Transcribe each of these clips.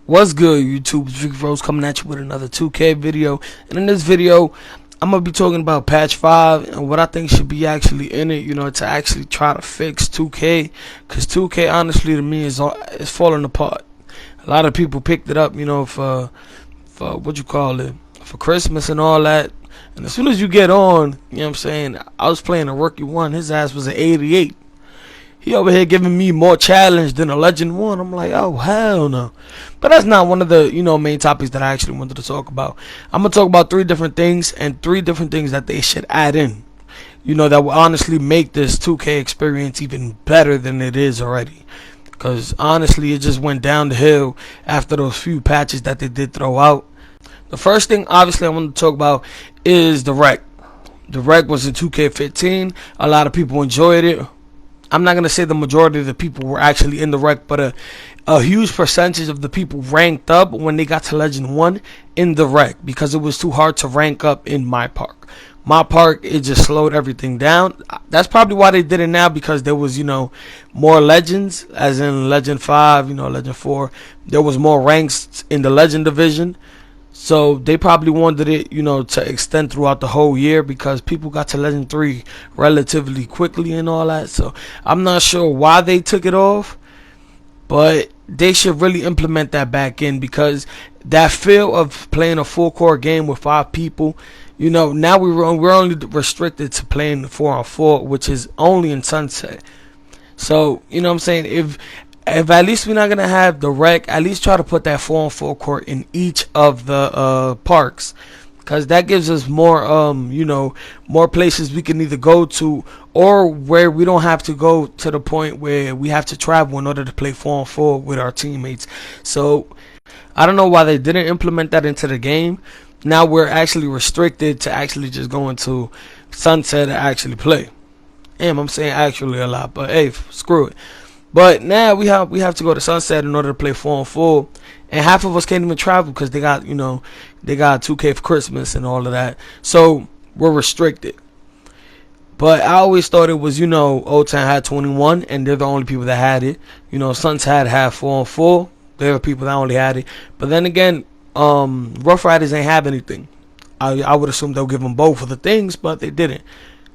What's good, YouTube? It's Ricky Rose coming at you with another 2K video. And in this video, I'm going to be talking about patch 5 and what I think should be actually in it, to actually try to fix 2K. Because 2K, honestly, to me, is falling apart. A lot of people picked it up, for what you call it, for Christmas and all that. And as soon as you get on, I was playing a rookie 1. His ass was an 88. He over here giving me more challenge than a legend 1. I'm like, oh hell no. But that's not one of the main topics that I actually wanted to talk about. I'm gonna talk about 3 different things and 3 different things that they should add in. That will honestly make this 2K experience even better than it is already. Because honestly, it just went down the hill after those few patches that they did throw out. The first thing, obviously, I want to talk about is the wreck. The wreck was in 2K15. A lot of people enjoyed it. I'm not going to say the majority of the people were actually in the wreck, but a huge percentage of the people ranked up when they got to Legend 1 in the wreck because it was too hard to rank up in my park. My park, it just slowed everything down. That's probably why they did it now, because there was, more legends, as in Legend 5, Legend 4. There was more ranks in the Legend division. So they probably wanted it, to extend throughout the whole year because people got to Legend 3 relatively quickly and all that. So I'm not sure why they took it off, but they should really implement that back in, because that feel of playing a full core game with 5 people, now we're only restricted to playing 4-on-4, which is only in Sunset. So, if at least we're not going to have the wreck, at least try to put that 4-on-4 court in each of the parks. Because that gives us more, more places we can either go to, or where we don't have to go to the point where we have to travel in order to play 4-on-4 with our teammates. So, I don't know why they didn't implement that into the game. Now we're actually restricted to actually just going to Sunset to actually play. Damn, I'm saying actually a lot, but hey, screw it. But now we have to go to Sunset in order to play 4-on-4, and half of us can't even travel because they got 2K for Christmas and all of that. So we're restricted. But I always thought it was Old Town had 21, and they're the only people that had it. Sunset had 4-on-4. They're the people that only had it. But then again, Rough Riders ain't have anything. I would assume they'll give them both of the things, but they didn't.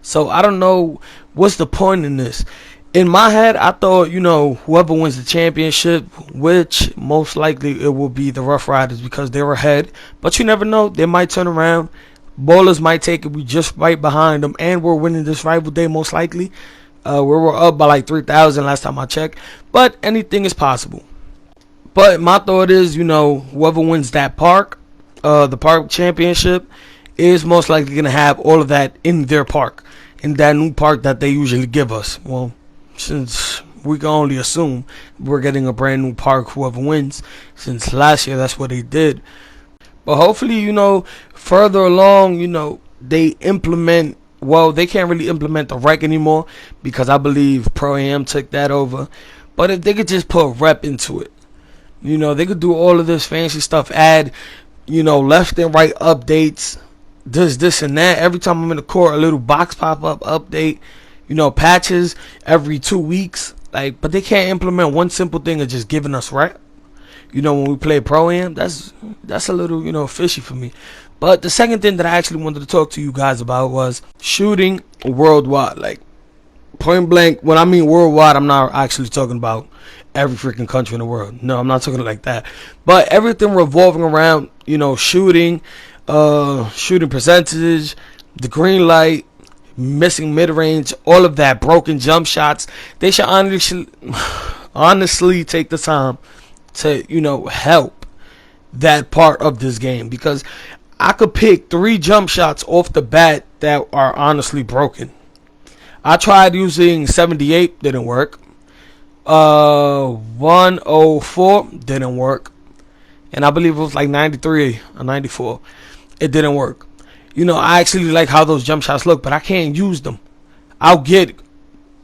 So I don't know what's the point in this. In my head, I thought, whoever wins the championship, which most likely it will be the Rough Riders because they're ahead. But you never know. They might turn around. Ballers might take it. We just right behind them. And we're winning this rival day most likely. We were up by like 3,000 last time I checked. But anything is possible. But my thought is, whoever wins that park, the park championship, is most likely going to have all of that in their park. In that new park that they usually give us. Well, since we can only assume we're getting a brand new park whoever wins, since last year that's what they did. But hopefully, further along, they implement, well, they can't really implement the rec anymore because I believe Pro Am took that over. But if they could just put rep into it, they could do all of this fancy stuff, add, left and right updates, this and that. Every time I'm in the court, a little box pop up update. Patches every 2 weeks. But they can't implement one simple thing of just giving us rep. When we play Pro-Am, that's a little, fishy for me. But the second thing that I actually wanted to talk to you guys about was shooting worldwide. Like, point blank, when I mean worldwide, I'm not actually talking about every freaking country in the world. No, I'm not talking like that. But everything revolving around, shooting, shooting percentage, the green light, missing mid-range, all of that, broken jump shots. They should honestly take the time to help that part of this game, because I could pick 3 jump shots off the bat that are honestly broken. I tried using 78, didn't work. 104 didn't work, and I believe it was like 93 or 94. It didn't work. I actually like how those jump shots look, but I can't use them. I'll get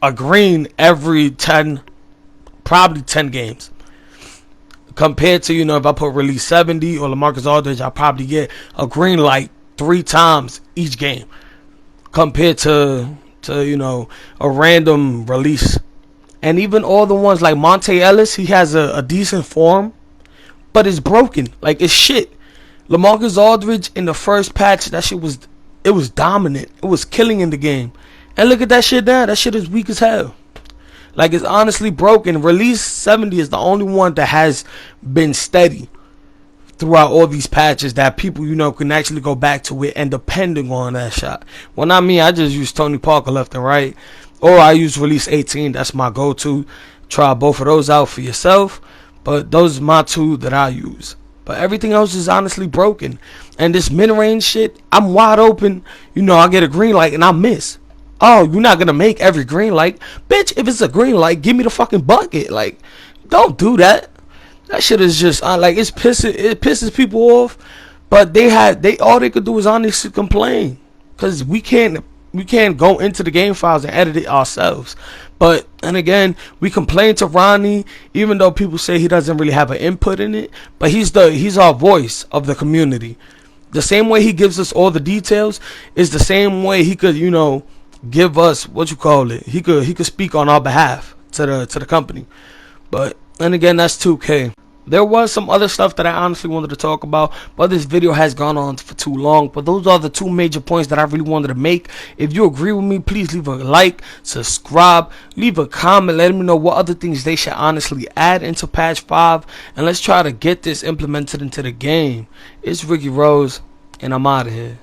a green every 10, probably 10 games. Compared to, if I put release 70 or LaMarcus Aldridge, I'll probably get a green light 3 times each game. Compared to a random release. And even all the ones like Monte Ellis, he has a decent form. but it's broken. Like, it's shit. LaMarcus Aldridge in the first patch, that shit was, it was dominant. It was killing in the game. And look at that shit now. That shit is weak as hell. Like, it's honestly broken. Release 70 is the only one that has been steady throughout all these patches, that people, you know, can actually go back to it and depending on that shot. Well, not me. I just use Tony Parker left and right. Or I use Release 18. That's my go-to. Try both of those out for yourself. But those are my two that I use. But everything else is honestly broken. And this mid-range shit, I'm wide open. You know, I get a green light and I miss. Oh, you're not going to make every green light. Bitch, if it's a green light, give me the fucking bucket. Like, don't do that. That shit is just, like, it pisses people off. But all they could do is honestly complain. Because we can't go into the game files and edit it ourselves. But, and again, we complain to Ronnie, even though people say he doesn't really have an input in it. But he's our voice of the community. The same way he gives us all the details is the same way he could, you know, give us, what you call it, he could speak on our behalf to the company. But, and again, that's 2K. There was some other stuff that I honestly wanted to talk about, but this video has gone on for too long. But those are the two major points that I really wanted to make. If you agree with me, please leave a like, subscribe, leave a comment, let me know what other things they should honestly add into patch 5, and let's try to get this implemented into the game. It's Ricky Rose, and I'm out of here.